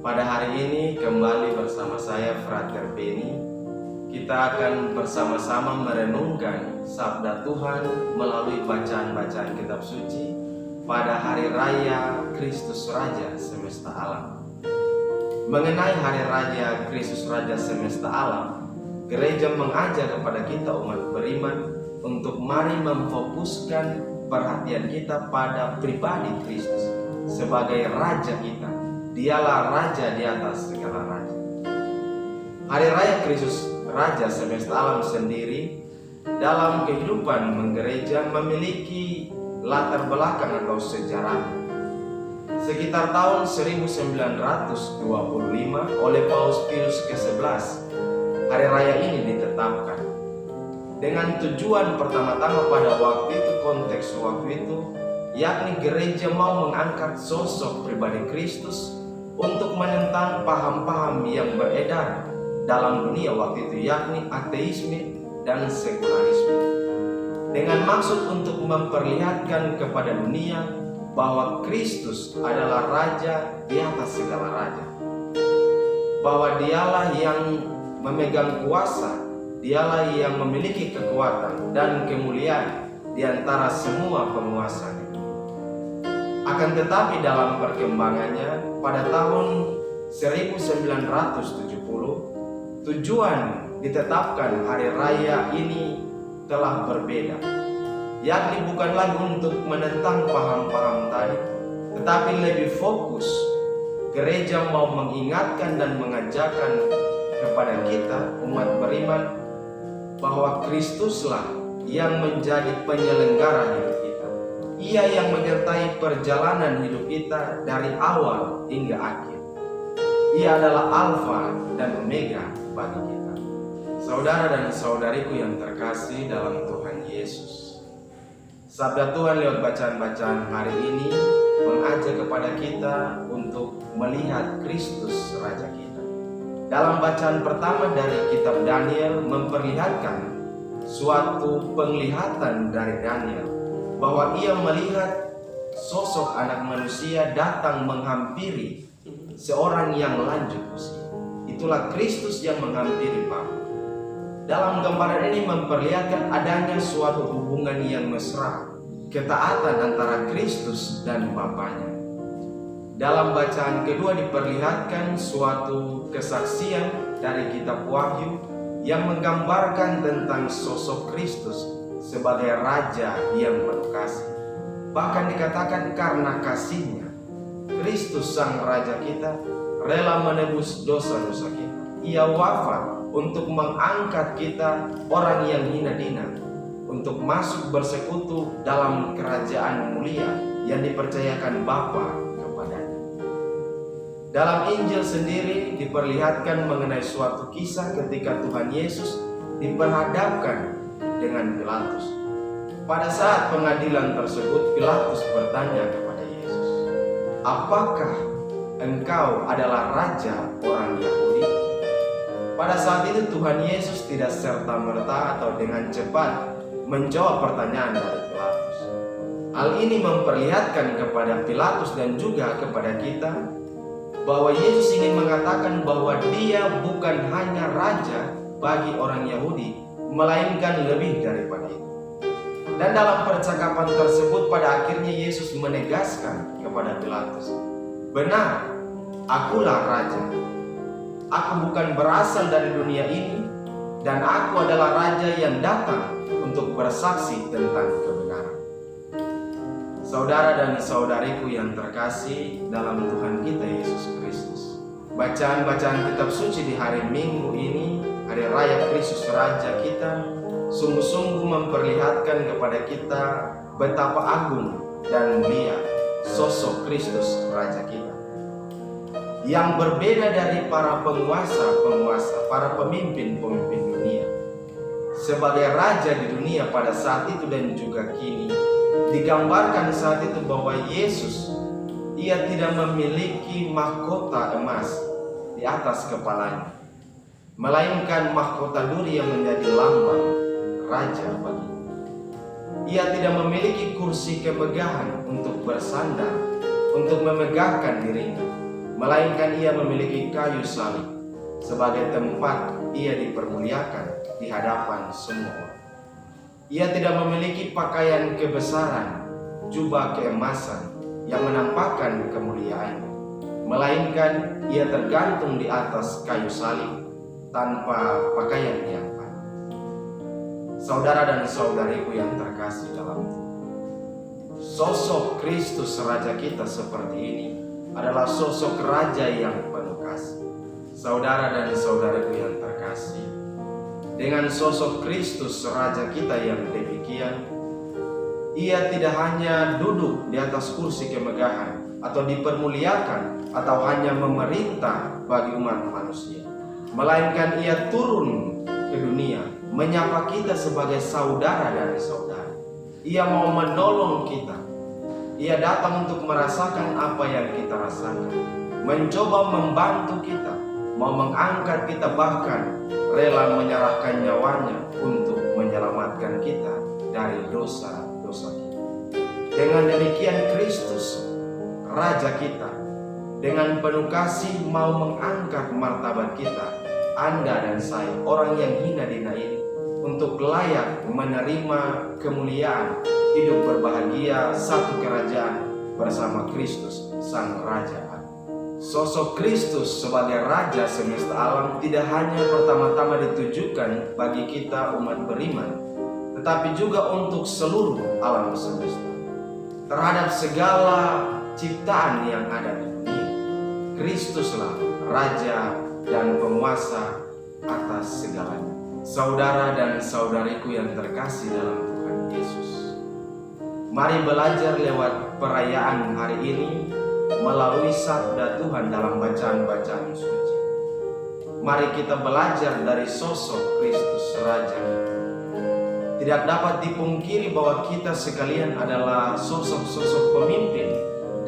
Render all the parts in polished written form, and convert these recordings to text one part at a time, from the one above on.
Pada hari ini kembali bersama saya Frater Beni. Kita akan bersama-sama merenungkan sabda Tuhan melalui bacaan-bacaan kitab suci pada hari raya Kristus Raja Semesta Alam. Mengenai hari raya Kristus Raja Semesta Alam, gereja mengajak kepada kita umat beriman untuk mari memfokuskan perhatian kita pada pribadi Kristus sebagai Raja kita. Dialah Raja di atas segala raja. Hari raya Kristus Raja Semesta Alam sendiri dalam kehidupan menggereja memiliki latar belakang atau sejarah. Sekitar tahun 1925 oleh Paus Pius ke-11, hari raya ini ditetapkan dengan tujuan pertama-tama pada waktu itu, konteks waktu itu, yakni gereja mau mengangkat sosok pribadi Kristus untuk menentang paham-paham yang beredar dalam dunia waktu itu, yakni ateisme dan sekularisme, dengan maksud untuk memperlihatkan kepada dunia bahwa Kristus adalah Raja di atas segala raja, bahwa dialah yang memegang kuasa, dialah yang memiliki kekuatan dan kemuliaan di antara semua penguasa. Akan tetapi dalam perkembangannya pada tahun 1970, tujuan ditetapkan hari raya ini telah berbeda, yakni bukan lagi untuk menentang paham-paham tadi, tetapi lebih fokus gereja mau mengingatkan dan mengajarkan kepada kita umat beriman bahwa Kristuslah yang menjadi penyelenggara hidup kita. Ia yang menyertai perjalanan hidup kita dari awal hingga akhir. Ia adalah Alfa dan Omega bagi kita. Saudara dan saudariku yang terkasih dalam Tuhan Yesus, sabda Tuhan lewat bacaan-bacaan hari ini mengajak kepada kita untuk melihat Kristus Raja kita. Dalam bacaan pertama dari kitab Daniel memperlihatkan suatu penglihatan dari Daniel bahwa ia melihat sosok anak manusia datang menghampiri seorang yang lanjut usia. Itulah Kristus yang menghampiri Bapa. Dalam gambaran ini memperlihatkan adanya suatu hubungan yang mesra, ketaatan antara Kristus dan Bapanya. Dalam bacaan kedua diperlihatkan suatu kesaksian dari kitab Wahyu yang menggambarkan tentang sosok Kristus sebagai Raja yang penuh kasih. Bahkan dikatakan karena kasihnya, Kristus Sang Raja kita rela menebus dosa-dosa kita. Ia wafat untuk mengangkat kita orang yang hina-dina untuk masuk bersekutu dalam kerajaan mulia yang dipercayakan Bapa kepadanya. Dalam Injil sendiri diperlihatkan mengenai suatu kisah ketika Tuhan Yesus diperhadapkan dengan Pilatus. Pada saat pengadilan tersebut, Pilatus bertanya kepada Yesus, "Apakah engkau adalah Raja orang Yahudi?" Pada saat itu Tuhan Yesus tidak serta-merta atau dengan cepat menjawab pertanyaan dari Pilatus. Hal ini memperlihatkan kepada Pilatus dan juga kepada kita bahwa Yesus ingin mengatakan bahwa dia bukan hanya Raja bagi orang Yahudi, melainkan lebih daripada itu. Dan dalam percakapan tersebut pada akhirnya Yesus menegaskan kepada Pilatus, "Benar, akulah Raja. Aku bukan berasal dari dunia ini, dan aku adalah Raja yang datang untuk bersaksi tentang kebenaran." Saudara dan saudariku yang terkasih dalam Tuhan kita Yesus Kristus, bacaan-bacaan kitab suci di hari Minggu ini, hari raya Kristus Raja kita, sungguh-sungguh memperlihatkan kepada kita betapa agung dan mulia sosok Kristus Raja kita, yang berbeda dari para penguasa-penguasa, para pemimpin-pemimpin dunia. Sebagai Raja di dunia pada saat itu dan juga kini, digambarkan saat itu bahwa Yesus, ia tidak memiliki mahkota emas di atas kepalanya, melainkan mahkota duri yang menjadi lambang Raja baginya. Ia tidak memiliki kursi kemegahan untuk bersandar, untuk memegahkan dirinya, melainkan ia memiliki kayu salib sebagai tempat ia dipermuliakan di hadapan semua orang. Ia tidak memiliki pakaian kebesaran, jubah keemasan yang menampakkan kemuliaannya, melainkan ia tergantung di atas kayu salib tanpa pakaian yang panas. Saudara dan saudariku yang terkasih dalam Tuhan, sosok Kristus Raja kita seperti ini adalah sosok Raja yang penuh kasih. Saudara dan saudariku yang terkasih, dengan sosok Kristus Raja kita yang demikian, ia tidak hanya duduk di atas kursi kemegahan atau dipermuliakan atau hanya memerintah bagi umat manusia, melainkan ia turun ke dunia menyapa kita sebagai saudara dan saudari. Ia mau menolong kita. Ia datang untuk merasakan apa yang kita rasakan, mencoba membantu kita, mau mengangkat kita, bahkan rela menyerahkan nyawanya untuk menyelamatkan kita dari dosa-dosa kita. Dengan demikian Kristus Raja kita dengan penuh kasih mau mengangkat martabat kita, Anda dan saya, orang yang hina dina ini, untuk layak menerima kemuliaan, hidup berbahagia satu kerajaan bersama Kristus Sang Raja. Sosok Kristus sebagai Raja semesta alam tidak hanya pertama-tama ditujukan bagi kita umat beriman, tetapi juga untuk seluruh alam semesta. Terhadap segala ciptaan yang ada di dunia, Kristuslah Raja dan penguasa atas segalanya. Saudara dan saudariku yang terkasih dalam Tuhan Yesus, mari belajar lewat perayaan hari ini melalui sabda Tuhan dalam bacaan-bacaan suci. Mari kita belajar dari sosok Kristus Raja. Tidak dapat dipungkiri bahwa kita sekalian adalah sosok-sosok pemimpin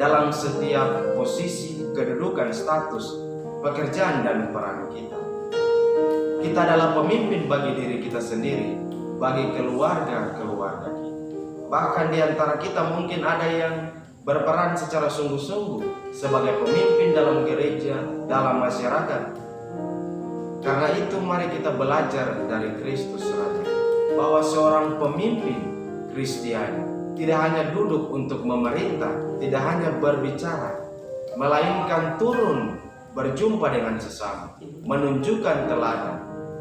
dalam setiap posisi, kedudukan, status, pekerjaan, dan peran kita. Kita adalah pemimpin bagi diri kita sendiri, bagi keluarga-keluarga kita. Bahkan di antara kita mungkin ada yang berperan secara sungguh-sungguh sebagai pemimpin dalam gereja, dalam masyarakat. Karena itu mari kita belajar dari Kristus Raja, bahwa seorang pemimpin Kristiani tidak hanya duduk untuk memerintah, tidak hanya berbicara, melainkan turun berjumpa dengan sesama, menunjukkan teladan,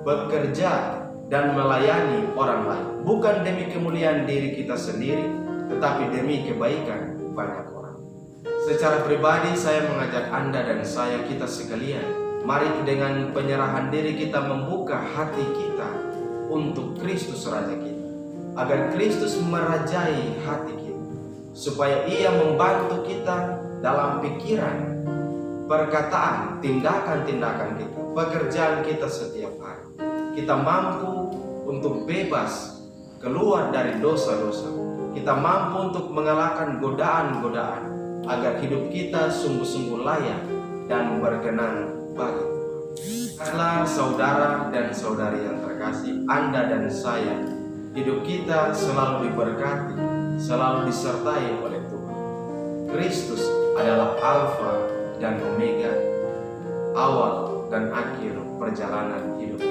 bekerja dan melayani orang lain, bukan demi kemuliaan diri kita sendiri, tetapi demi kebaikan banyak orang. Secara pribadi saya mengajak Anda dan saya, kita sekalian, mari dengan penyerahan diri kita membuka hati kita untuk Kristus Raja kita, agar Kristus merajai hati kita, supaya Ia membantu kita dalam pikiran, perkataan, tindakan-tindakan kita, pekerjaan kita setiap hari. Kita mampu untuk bebas keluar dari dosa-dosa. Kita mampu untuk mengalahkan godaan-godaan, agar hidup kita sungguh-sungguh layak dan berkenan bagi Tuhan. Karena saudara dan saudari yang terkasih, Anda dan saya, hidup kita selalu diberkati, selalu disertai oleh Tuhan. Kristus adalah Alfa dan Omega, awal dan akhir perjalanan hidup.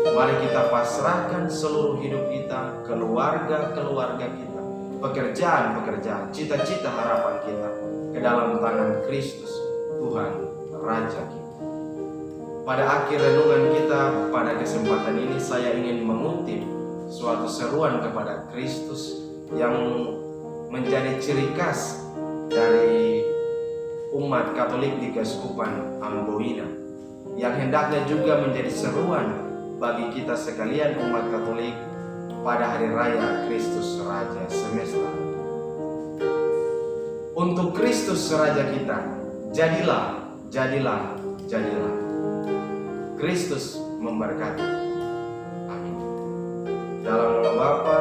Mari kita pasrahkan seluruh hidup kita, keluarga-keluarga kita, pekerjaan-pekerjaan, cita-cita harapan kita ke dalam tangan Kristus, Tuhan Raja kita. Pada akhir renungan kita pada kesempatan ini, saya ingin mengutip suatu seruan kepada Kristus yang menjadi ciri khas dari umat Katolik di Keuskupan Amboina, yang hendaknya juga menjadi seruan bagi kita sekalian umat Katolik pada hari raya Kristus Raja semesta. Untuk Kristus Raja kita, jadilah, jadilah, jadilah. Kristus memberkati. Amin. Dalam nama Bapa